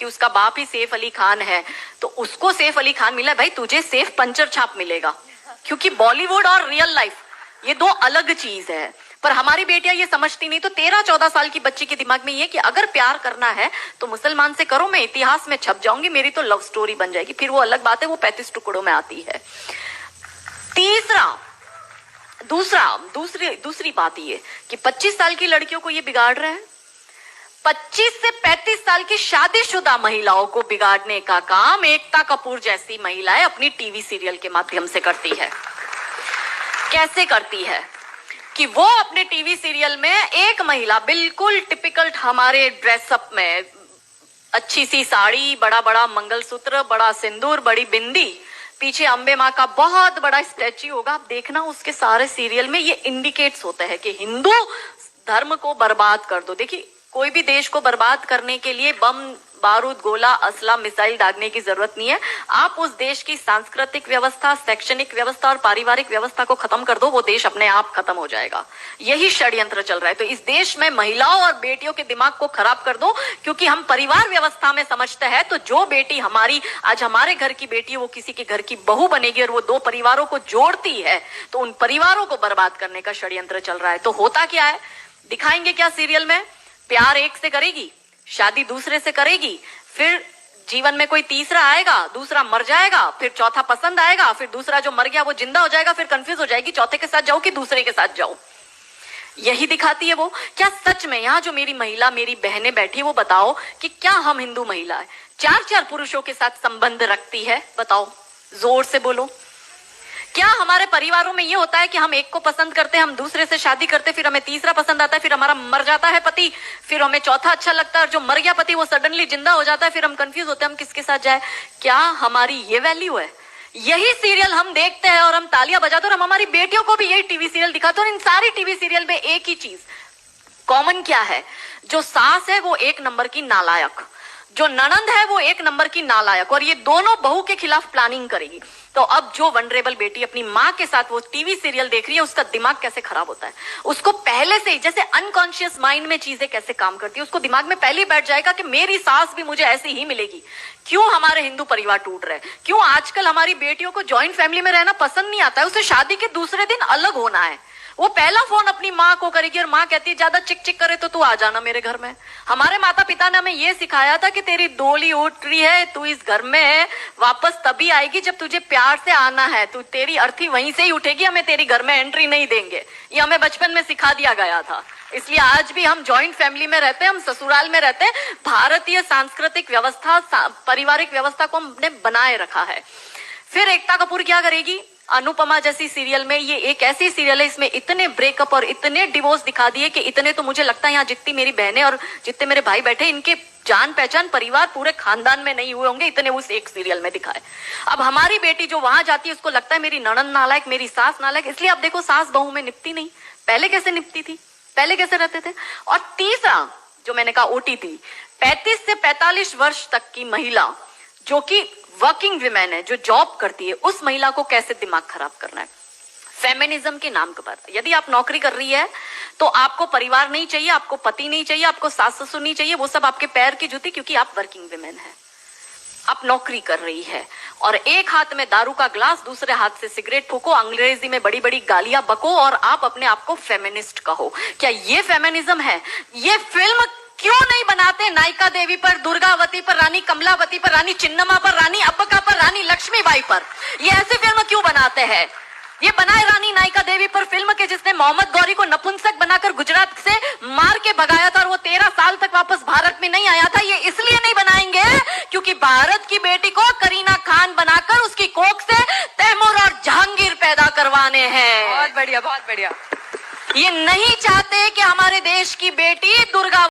क्योंकि उसका बाप ही सैफ अली खान है, तो उसको सैफ अली खान मिला, भाई तुझे सैफ पंचर छाप मिलेगा, क्योंकि बॉलीवुड और रियल लाइफ ये दो अलग चीज है। पर हमारी बेटियां ये समझती नहीं। तो 13-14 साल की बच्ची के दिमाग में ये कि अगर प्यार करना है तो मुसलमान से करो, मैं इतिहास में छप जाऊंगी, मेरी तो लव स्टोरी बन जाएगी। फिर वो अलग बात है, वो 35 टुकड़ों में आती है। दूसरी बात ये कि 25 साल की लड़कियों को ये बिगाड़ रहे हैं। 25 से 35 साल की शादीशुदा महिलाओं को बिगाड़ने का काम एकता कपूर जैसी महिलाएं अपनी टीवी सीरियल के माध्यम से करती है। कैसे करती है कि वो अपने टीवी सीरियल में एक महिला बिल्कुल टिपिकल हमारे ड्रेसअप में, अच्छी सी साड़ी, बड़ा बड़ा मंगलसूत्र, बड़ा सिंदूर, बड़ी बिंदी, पीछे अंबे माँ का बहुत बड़ा स्टैच्यू होगा। आप देखना उसके सारे सीरियल में ये इंडिकेट्स होता है कि हिंदू धर्म को बर्बाद कर दो। देखिए, कोई भी देश को बर्बाद करने के लिए बम, बारूद, गोला, असला, मिसाइल दागने की जरूरत नहीं है। आप उस देश की सांस्कृतिक व्यवस्था, शैक्षणिक व्यवस्था और पारिवारिक व्यवस्था को खत्म कर दो, वो देश अपने आप खत्म हो जाएगा। यही षड्यंत्र चल रहा है। तो इस देश में महिलाओं और बेटियों के दिमाग को खराब कर दो, क्योंकि हम परिवार व्यवस्था में समझते हैं तो जो बेटी हमारी आज हमारे घर की बेटी, वो किसी के घर की बहू बनेगी और वो दो परिवारों को जोड़ती है, तो उन परिवारों को बर्बाद करने का षड्यंत्र चल रहा है। तो होता क्या है, दिखाएंगे क्या सीरियल में? प्यार एक से करेगी, शादी दूसरे से करेगी, फिर जीवन में कोई तीसरा आएगा, दूसरा मर जाएगा, फिर चौथा पसंद आएगा, फिर दूसरा जो मर गया वो जिंदा हो जाएगा, फिर कंफ्यूज हो जाएगी चौथे के साथ जाऊं कि दूसरे के साथ जाऊं। यही दिखाती है वो। क्या सच में यहाँ जो मेरी महिला, मेरी बहनें बैठी, वो बताओ कि क्या हम हिंदू महिला है 4-4 पुरुषों के साथ संबंध रखती है? बताओ, जोर से बोलो। क्या हमारे परिवारों में ये होता है कि हम एक को पसंद करते हैं, हम दूसरे से शादी करते, फिर हमें तीसरा पसंद आता है, फिर हमारा मर जाता है पति, फिर हमें चौथा अच्छा लगता है, और जो मर गया पति वो सडनली जिंदा हो जाता है, फिर हम कंफ्यूज होते हैं हम किसके साथ जाए? क्या हमारी ये वैल्यू है? यही सीरियल हम देखते हैं और हम तालियां बजाते हैं, और हम हमारी बेटियों को भी यही टीवी सीरियल दिखाते हैं। और इन सारी टीवी सीरियल में एक ही चीज कॉमन क्या है? जो सास है वो एक नंबर की नालायक, जो ननंद है वो एक नंबर की नालायक, और ये दोनों बहू के खिलाफ प्लानिंग करेगी। तो अब जो वनरेबल बेटी अपनी माँ के साथ वो टीवी सीरियल देख रही है, उसका दिमाग कैसे खराब होता है, उसको पहले से ही, जैसे अनकॉन्शियस माइंड में चीजें कैसे काम करती है, उसको दिमाग में पहले ही बैठ जाएगा कि मेरी सास भी मुझे ऐसी ही मिलेगी। क्यों हमारे हिंदू परिवार टूट रहे हैं? क्यों आजकल हमारी बेटियों को जॉइंट फैमिली में रहना पसंद नहीं आता है? उसे शादी के दूसरे दिन अलग होना है। वो पहला फोन अपनी माँ को करेगी और माँ कहती है ज्यादा चिक चिक करे तो तू आ जाना मेरे घर में। हमारे माता पिता ने हमें ये सिखाया था कि तेरी डोली उठ रही है, तू इस घर में वापस तभी आएगी जब तुझे प्यार से आना है, तू तेरी अर्थी वहीं से ही उठेगी, हमें तेरी घर में एंट्री नहीं देंगे। ये हमें बचपन में सिखा दिया गया था। इसलिए आज भी हम जॉइंट फैमिली में रहते हैं, हम ससुराल में रहते हैं। भारतीय सांस्कृतिक व्यवस्था, पारिवारिक व्यवस्था को हमने बनाए रखा है। फिर एकता कपूर क्या करेगी? अनुपमा जैसी सीरियल में, ये एक ऐसी सीरियल है इसमें इतने ब्रेकअप और इतने डिवोर्स दिखा दिए कि इतने तो मुझे लगता है यहाँ जितनी मेरी बहनें और जितने मेरे भाई बैठे, इनके जान पहचान परिवार पूरे खानदान में नहीं हुए होंगे, इतने उस एक सीरियल में दिखाए। अब हमारी बेटी जो वहां जाती है उसको लगता है मेरी ननंद नालायक, मेरी सास नालायक। इसलिए अब देखो सास बहू में निपटी नहीं, पहले कैसे निपटी थी, पहले कैसे रहते थे। और तीसरा जो मैंने कहा OTT, 35 से 45 वर्ष तक की महिला जो कि वर्किंग विमेन है, जो जॉब करती है, उस महिला को कैसे दिमाग खराब करना है फेमिनिज्म के नाम पर। यदि आप नौकरी कर रही है तो आपको परिवार नहीं चाहिए, आपको पति नहीं चाहिए, आपको सास ससुर नहीं चाहिए, वो सब आपके पैर की जूती, क्योंकि आप वर्किंग विमेन है, आप नौकरी कर रही है। और एक हाथ में दारू का ग्लास, दूसरे हाथ से सिगरेट फूको, अंग्रेजी में बड़ी बड़ी गालियां बको और आप अपने आप को फेमिनिस्ट कहो। क्या ये फेमिनिज्म है? ये फिल्म क्यों नहीं बनाते नायिका देवी पर, दुर्गावती पर, रानी कमलावती पर, रानी चिन्नमा पर, रानी अब्बका पर, रानी लक्ष्मीबाई पर? ये ऐसी फिल्म क्यों बनाते हैं? ये बनाए रानी नायिका देवी पर फिल्म के जिसने मोहम्मद गौरी को नपुंसक बनाकर गुजरात से मार के भगाया था और वो 13 साल तक वापस भारत में नहीं आया था। ये इसलिए नहीं बनाएंगे क्योंकि भारत की बेटी को करीना खान बनाकर उसकी कोख से तैमूर और जहांगीर पैदा करवाने हैं। बहुत बढ़िया, बहुत बढ़िया। ये नहीं चाहते कि हमारे देश की बेटी दुर्गा